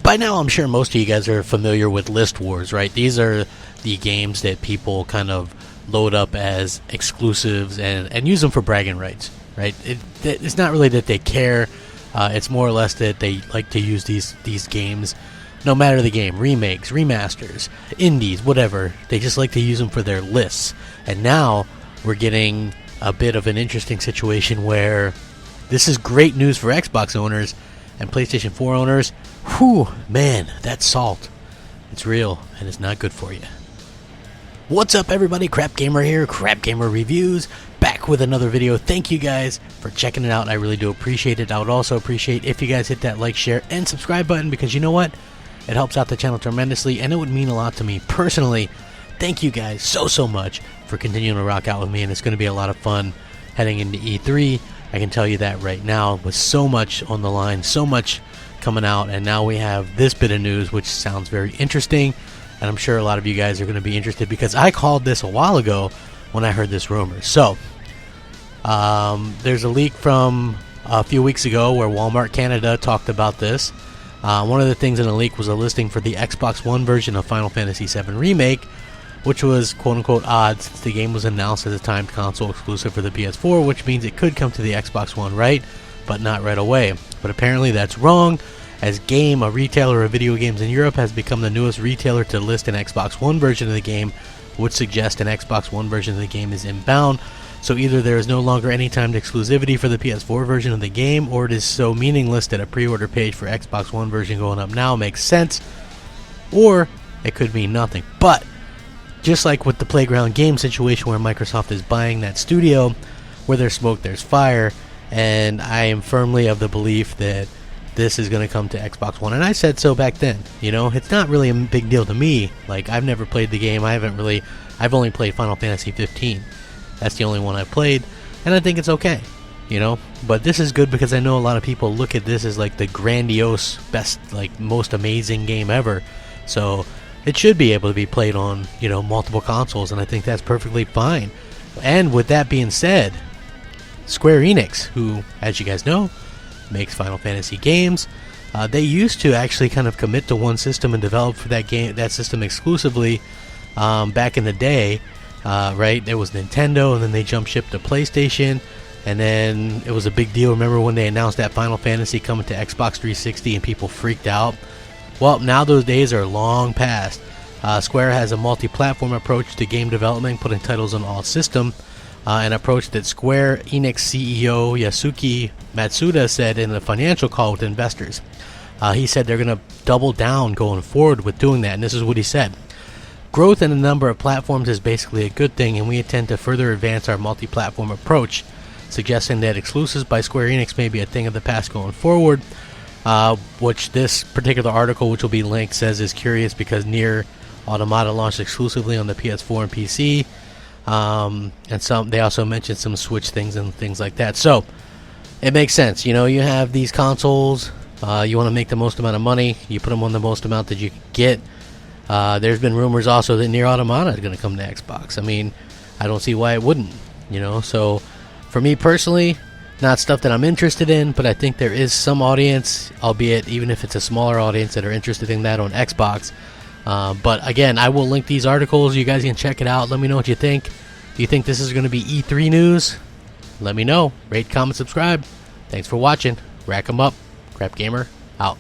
By now, I'm sure most of you guys are familiar with list wars, right? These are the games that people kind of load up as exclusives and use them for bragging rights, right? It's not really that they care. It's more or less that they like to use these games, no matter the game, remakes, remasters, indies, whatever. They just like to use them for their lists. And now we're getting a bit of an interesting situation where this is great news for Xbox owners and PlayStation 4 owners. Whew, man, that's salt. It's real, and it's not good for you. What's up, everybody? Crapgamer here, Crapgamer Reviews, back with another video. Thank you guys for checking it out. I really do appreciate it. I would also appreciate if you guys hit that like, share, and subscribe button, because you know what? It helps out the channel tremendously, and it would mean a lot to me personally. Thank you guys so much for continuing to rock out with me, and it's going to be a lot of fun heading into E3. I can tell you that right now, with so much on the line, so much coming out, and now we have this bit of news which sounds very interesting, and I'm sure a lot of you guys are going to be interested because I called this a while ago when I heard this rumor. So there's a leak from a few weeks ago where Walmart Canada talked about this. One of the things in the leak was a listing for the Xbox One version of Final Fantasy VII Remake, which was quote-unquote odd since the game was announced as a timed console exclusive for the PS4, which means it could come to the Xbox One right, but not right away. But apparently that's wrong, as Game, a retailer of video games in Europe, has become the newest retailer to list an Xbox One version of the game, which suggests an Xbox One version of the game is inbound. So either there is no longer any timed exclusivity for the PS4 version of the game, or it is so meaningless that a pre-order page for Xbox One version going up now makes sense, or it could mean nothing. But just like with the Playground game situation where Microsoft is buying that studio, where there's smoke, there's fire, and I am firmly of the belief that this is going to come to Xbox One. And I said so back then. You know, it's not really a big deal to me. Like, I've never played the game. I've only played Final Fantasy 15. That's the only one I've played, and I think it's okay, you know. But this is good because I know a lot of people look at this as like the grandiose, best, like most amazing game ever. So it should be able to be played on, you know, multiple consoles, and I think that's perfectly fine. And with that being said, Square Enix, who, as you guys know, makes Final Fantasy games, they used to actually kind of commit to one system and develop for that system exclusively back in the day. Right, there was Nintendo, and then they jump ship to PlayStation, and then it was a big deal. Remember when they announced that Final Fantasy coming to Xbox 360 and people freaked out? Well, now those days are long past. Square has a multi-platform approach to game development, putting titles on all systems, an approach that Square Enix CEO Yasuki Matsuda said in a financial call with investors. He said they're going to double down going forward with doing that, and this is what he said. Growth in a number of platforms is basically a good thing, and we intend to further advance our multi-platform approach, suggesting that exclusives by Square Enix may be a thing of the past going forward, which this particular article, which will be linked, says is curious because Nier Automata launched exclusively on the PS4 and PC, and they also mentioned some Switch things and things like that. So it makes sense. You know, you have these consoles, you want to make the most amount of money, you put them on the most amount that you can get. There's been rumors also that Nier Automata is going to come to Xbox. I mean, I don't see why it wouldn't, you know. So for me personally, not stuff that I'm interested in, but I think there is some audience, albeit even if it's a smaller audience, that are interested in that on Xbox. But again, I will link these articles. You guys can check it out. Let me know what you think. Do you think this is going to be E3 news? Let me know. Rate, comment, subscribe. Thanks for watching. Rack 'em up. Crapgamer out.